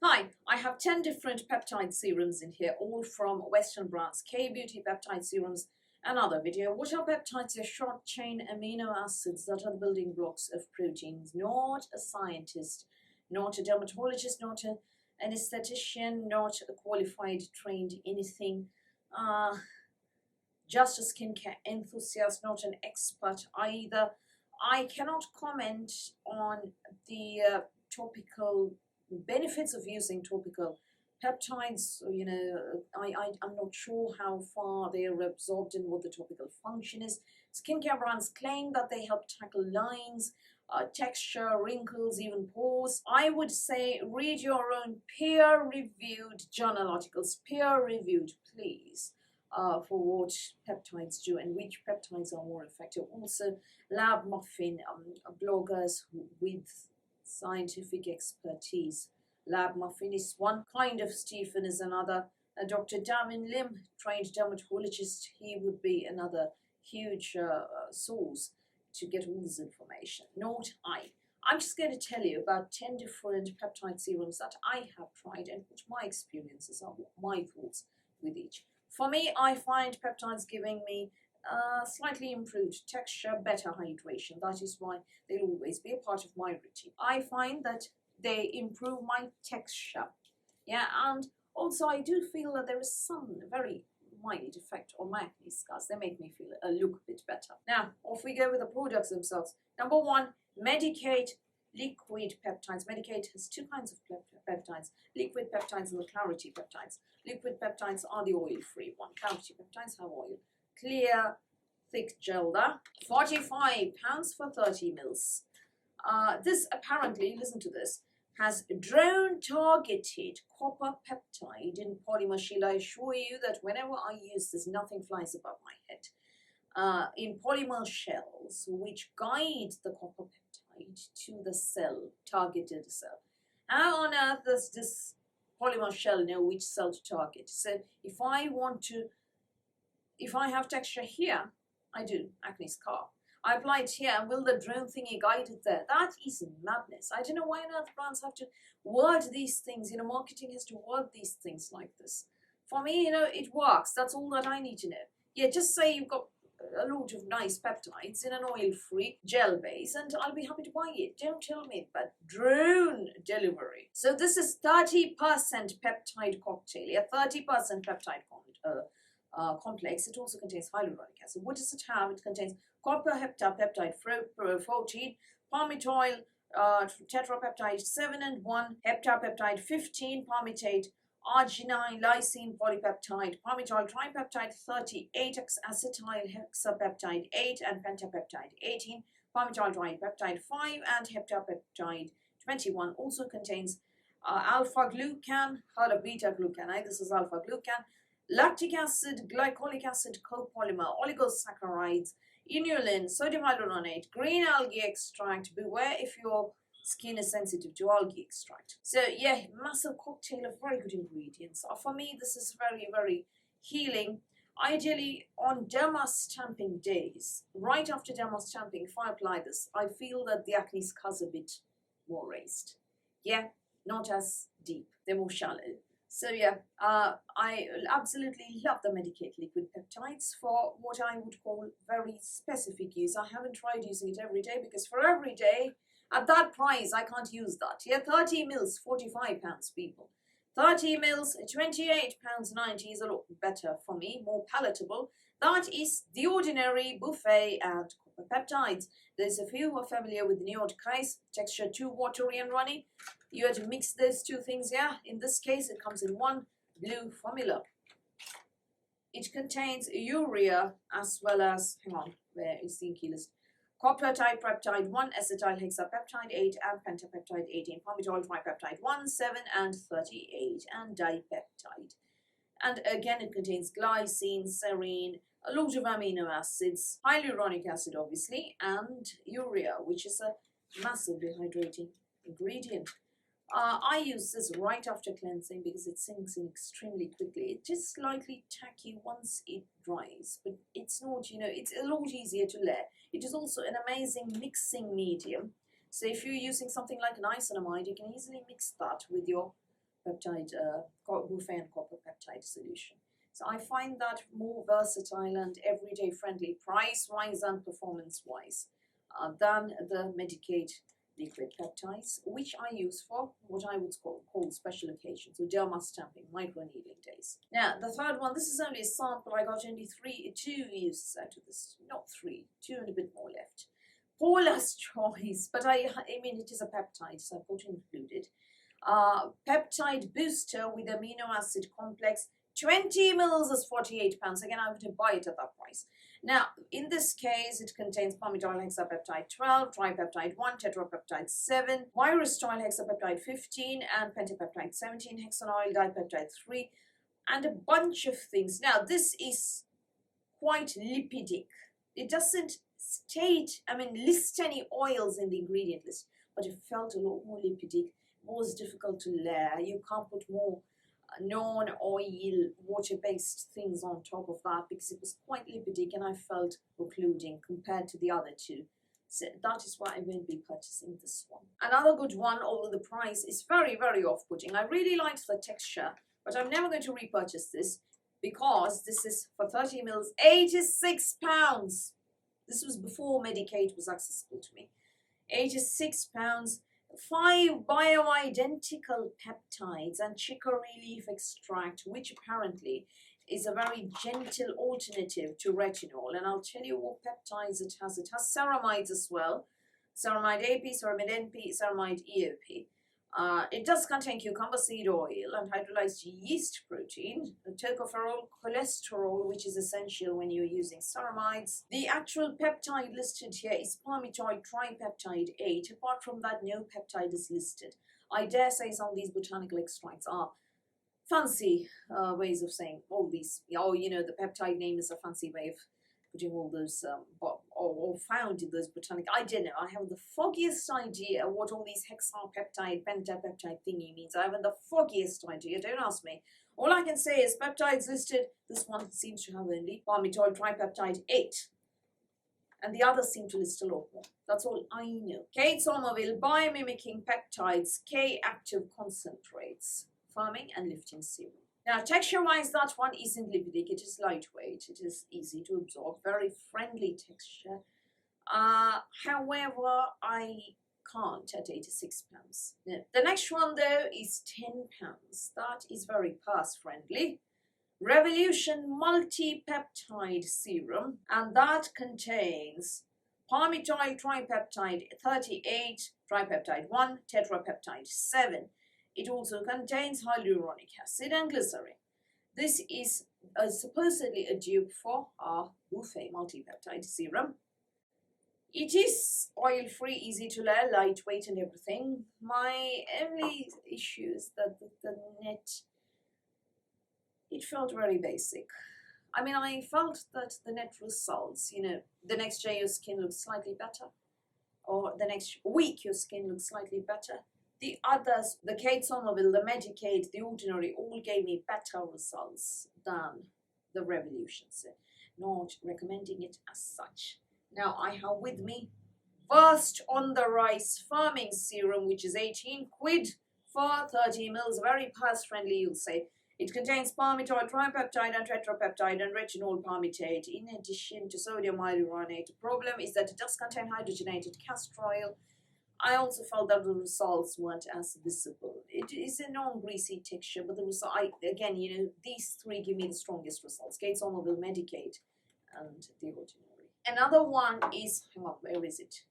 Hi, I have 10 different peptide serums in here, all from Western brands, K-Beauty Peptide Serums. Another video. What are peptides? They're short-chain amino acids that are the building blocks of proteins. Not a scientist, not a dermatologist, not an aesthetician, not a qualified, trained anything. Just a skincare enthusiast, not an expert either. I cannot comment on the topical benefits of using topical peptides. I'm not sure how far they are absorbed and what the topical function is. Skincare brands claim that they help tackle lines, texture, wrinkles, even pores. I would say read your own peer-reviewed journal articles, peer-reviewed, please, for what peptides do and which peptides are more effective. Also, lab muffin bloggers with scientific expertise. Lab muffin is one kind of Stephen is another. Dr. Damin Lim, trained dermatologist, he would be another huge source to get all this information. Not I. I'm just going to tell you about 10 different peptide serums that I have tried and what my experiences are, my thoughts with each. For me, I find peptides giving me slightly improved texture, better hydration. That is why they'll always be a part of my routine. I find that they improve my texture. Yeah, and also I do feel that there is some very mild effect on my acne scars. They make me feel look a bit better. Now, off we go with the products themselves. Number one, Medicate liquid peptides. Medicate has two kinds of peptides, liquid peptides and the clarity peptides. Liquid peptides are the oil-free one. Clarity peptides have oil. Clear, thick gel there. £45 for 30 mils. This apparently, listen to this, has drone-targeted copper peptide in polymer shield. I assure you that whenever I use this, nothing flies above my head. In polymer shells, which guide the copper peptide to the cell, targeted cell. How on earth does this polymer shell know which cell to target? So if I have texture here, I do, acne scar. I apply it here, and will the drone thingy guide it there? That is madness. I don't know why on earth brands have to word these things. Marketing has to word these things like this. For me, it works. That's all that I need to know. Yeah, just say you've got a lot of nice peptides in an oil-free gel base, and I'll be happy to buy it. Don't tell me about drone delivery. So this is 30% peptide cocktail. Yeah, 30% peptide complex. It also contains hyaluronic acid. What does it have? It contains copper heptapeptide 14, palmitoyl tetrapeptide 7 and 1, heptapeptide 15, palmitate, arginine, lysine polypeptide, palmitoyl tripeptide 38, acetyl hexapeptide 8, and pentapeptide 18, palmitoyl tripeptide 5, and heptapeptide 21. Also contains alpha-glucan, heard of beta-glucan. This is alpha-glucan, lactic acid, glycolic acid copolymer, oligosaccharides, inulin, sodium hyaluronate, green algae extract. Beware if your skin is sensitive to algae extract. So yeah, massive cocktail of very good ingredients. For me, this is very, very healing. Ideally, on derma stamping days, right after derma stamping, if I apply this, I feel that the acne scars a bit more raised. Yeah, not as deep. They're more shallow. So yeah, I absolutely love the Medicate liquid peptides for what I would call very specific use. I haven't tried using it every day because for every day, at that price, I can't use that. Yeah, 30 mils, £45, people. 30 mils, £28.90 is a lot better for me, more palatable. That is the ordinary buffet and copper peptides. There's a few who are familiar with Niod CAIS, texture too watery and runny. You have to mix those two things, yeah. In this case, it comes in one blue formula. It contains urea as well as, hang on, where is the Inkey List? Copper tripeptide 1, acetyl hexapeptide 8, and pentapeptide 18, palmitoyl tripeptide 1, 7, and 38, and dipeptide. And again, it contains glycine, serine, a lot of amino acids, hyaluronic acid, obviously, and urea, which is a massively hydrating ingredient. I use this right after cleansing because it sinks in extremely quickly. It's just slightly tacky once it dries, but it's not, it's a lot easier to layer. It is also an amazing mixing medium. So if you're using something like niacinamide, you can easily mix that with your peptide, bouffant and copper peptide solution. So I find that more versatile and everyday friendly, price-wise and performance-wise, than the Medicaid liquid peptides, which I use for what I would call special occasions, or derma stamping, microneedling days. Now, the third one, this is only a sample. I got only two uses out of this, not three, two and a bit more left. Paula's choice, but I mean, it is a peptide, so I put included. Peptide booster with amino acid complex, 20 mils is £48. Again, I would buy it at that price. Now, in this case, it contains palmitoyl hexapeptide 12, tripeptide 1, tetrapeptide 7, myristoyl hexapeptide 15, and pentapeptide 17, hexanoyl dipeptide 3, and a bunch of things. Now, this is quite lipidic. It doesn't list any oils in the ingredient list, but it felt a lot more lipidic, was difficult to layer. You can't put more non-oil water-based things on top of that because it was quite lipidic and I felt occluding compared to the other two. So that is why I won't be purchasing this one. Another good one, although the price is very, very off-putting. I really liked the texture, but I'm never going to repurchase this because this is for 30 mils, £86. This was before Medicaid was accessible to me. £86. 5 bio-identical peptides and chicory leaf extract, which apparently is a very gentle alternative to retinol. And I'll tell you what peptides it has. It has ceramides as well. Ceramide AP, ceramide NP, ceramide EOP. It does contain cucumber seed oil and hydrolyzed yeast protein, tocopherol, cholesterol, which is essential when you're using ceramides. The actual peptide listed here is palmitoyl tripeptide 8. Apart from that, no peptide is listed. I dare say some of these botanical extracts are fancy ways of saying all these. Oh, you know, the peptide name is a fancy way of putting all those, or found in those botanical. I don't know. I haven't the foggiest idea what all these hexapeptide, pentapeptide thingy means. I haven't the foggiest idea. Don't ask me. All I can say is peptides listed. This one seems to have only palmitoyl tripeptide 8. And the others seem to list a lot more. That's all I know. Kate Somerville, bio-mimicking peptides, K-active concentrates, firming and lifting serum. Now, texture-wise, that one isn't lipidic. It is lightweight. It is easy to absorb. Very friendly texture. However, I can't at £86. Now, the next one, though, is £10. That is very purse-friendly. Revolution multi-peptide serum. And that contains palmitoyl tripeptide 38, tripeptide 1, tetrapeptide 7. It also contains hyaluronic acid and glycerin. This is supposedly a dupe for our buffet multi-peptide serum. It is oil-free, easy to layer, lightweight and everything. My only issue is that the net, it felt very basic. I mean, I felt that the net results, you know, the next day your skin looks slightly better, or the next week your skin looks slightly better. The others, the Kate Somerville, the Medicaid, the Ordinary, all gave me better results than the Revolution. So not recommending it as such. Now I have with me First on the Rise Firming Serum, which is 18 quid for 30 mils. Very purse-friendly, you'll say. It contains palmitoyl tripeptide and tetrapeptide and retinol palmitate in addition to sodium hyaluronate. The problem is that it does contain hydrogenated castor oil. I also felt that the results weren't as visible. It is a non-greasy texture, but the result, again, you know, these three give me the strongest results. Kate Somerville, Medicaid, and the Ordinary. Another one is, hang on, where is it?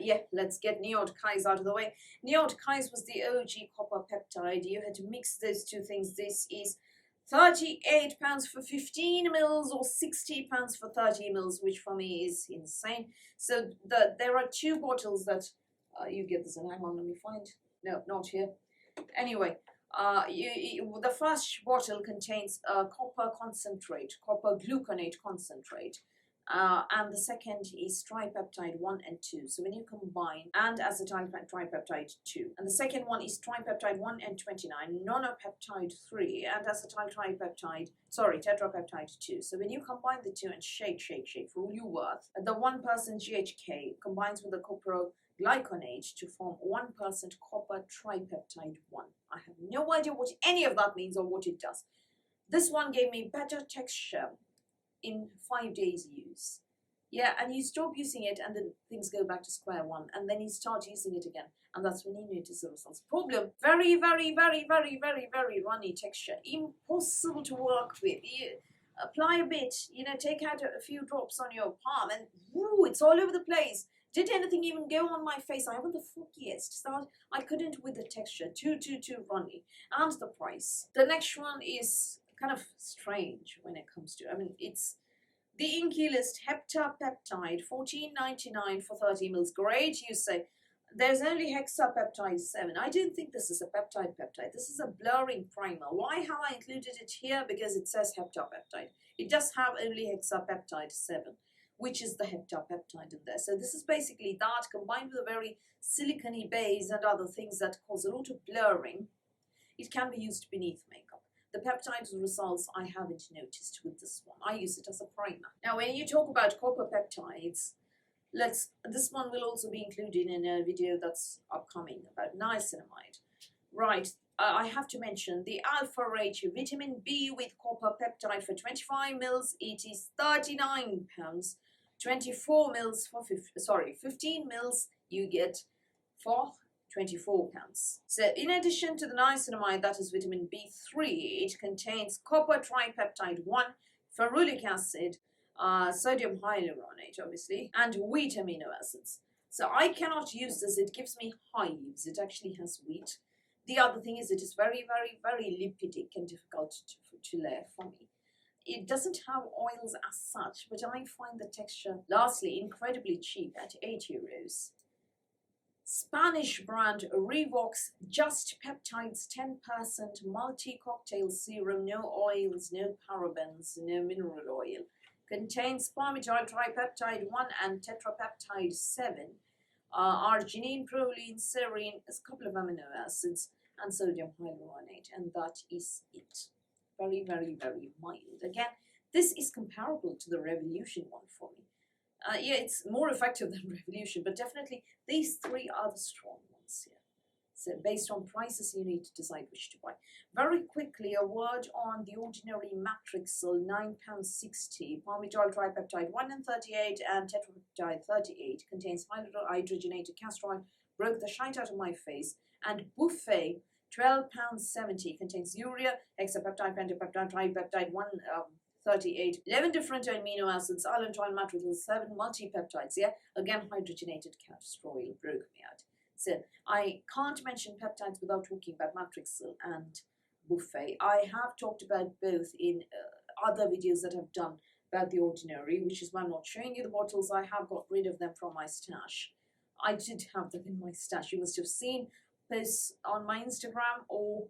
Yeah, let's get Niod CAIS out of the way. Niod CAIS was the OG copper peptide. You had to mix those two things. This is £38 for 15 mils or £60 for 30 mils, which for me is insane. So there are two bottles that you get this, and hang on, let me find. No, not here. Anyway, the first bottle contains copper concentrate, copper gluconate concentrate. And the second is tripeptide 1 and 2. So when you combine, and acetyl tripeptide 2. And the second one is tripeptide 1 and 29, nonopeptide 3, and acetyl tetrapeptide 2. So when you combine the two and shake for all you're worth, the 1% GHK combines with the glyconate to form 1% copper tripeptide 1. I have no idea what any of that means or what it does. This one gave me better texture in 5 days use. Yeah, and you stop using it and then things go back to square one, and then you start using it again, and that's when you notice the results. Problem, very, very, very, very, very, very runny texture, impossible to work with. You apply a bit, take out a few drops on your palm, and woo, it's all over the place. Did anything even go on my face? I haven't the foggiest start. I couldn't with the texture, too runny, and the price. The next one is kind of strange when it comes to, it's the Inkey List Peptide, $14.99 for 30 mils. Great, you say. There's only Peptide 7. I don't think this is a peptide. This is a blurring primer. Why have I included it here? Because it says Peptide. It does have only Peptide 7, which is the Peptide in there. So this is basically that combined with a very silicone base and other things that cause a lot of blurring. It can be used beneath makeup. The peptides results I haven't noticed with this one. I use it as a primer. Now, when you talk about copper peptides, this one will also be included in a video that's upcoming about niacinamide. Right, I have to mention the alpha rate vitamin B with copper peptide for 25 mils. It is £39. 24 mils for 15 mils you get for £24. So in addition to the niacinamide, that is vitamin B3, it contains copper tripeptide 1, ferulic acid, sodium hyaluronate obviously, and wheat amino acids. So I cannot use this, it gives me hives. It actually has wheat. The other thing is it is very, very, very lipidic and difficult to layer for me. It doesn't have oils as such, but I find the texture, lastly, incredibly cheap at €8. Spanish brand Reeboks Just Peptides 10% multi-cocktail serum, no oils, no parabens, no mineral oil. Contains palmitoyl tripeptide 1 and tetrapeptide 7, arginine, proline, serine, a couple of amino acids, and sodium hyaluronate, and that is it. Very, very, very mild. Again, this is comparable to the Revolution one for me. Yeah, it's more effective than Revolution, but definitely these three are the strong ones here. So based on prices, you need to decide which to buy. Very quickly, a word on the ordinary Matrixyl, £9.60. Palmitoyl tripeptide 1 and 38 and tetrapeptide 38. Contains hydrogenated castor oil. Broke the shite out of my face. And Buffet, £12.70. Contains urea, hexapeptide, pentapeptide, tripeptide 1, 38, 11 different amino acids, allantoin, matrixyl, 7 multi-peptides. Yeah, again, hydrogenated castor oil broke me out. So I can't mention peptides without talking about Matrixyl and Buffet. I have talked about both in other videos that I've done about the ordinary, which is why I'm not showing you the bottles. I have got rid of them from my stash. I did have them in my stash. You must have seen posts on my Instagram or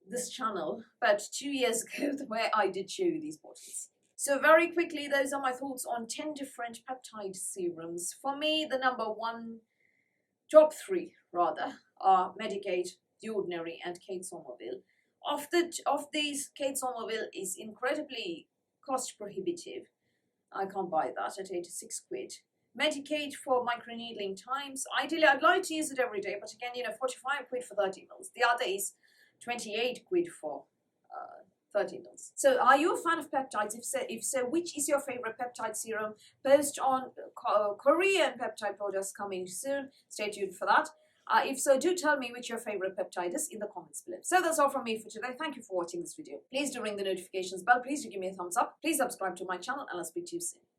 this channel about 2 years ago where I did show you these bottles. So very quickly, those are my thoughts on 10 different peptide serums. For me, the top three rather, are Medigate, The Ordinary, and Kate Somerville. Of these, Kate Somerville is incredibly cost prohibitive. I can't buy that at 86 quid. Medigate for microneedling times. Ideally, I'd like to use it every day, but again, 45 quid for 30 mils. The other is 28 quid for 30 mils. So are you a fan of peptides? If so, which is your favorite peptide serum? Post on Korean peptide products coming soon. Stay tuned for that. If so, do tell me which your favorite peptide is in the comments below. So that's all from me for today. Thank you for watching this video. Please do ring the notifications bell. Please do give me a thumbs up. Please subscribe to my channel, and I'll speak to you soon.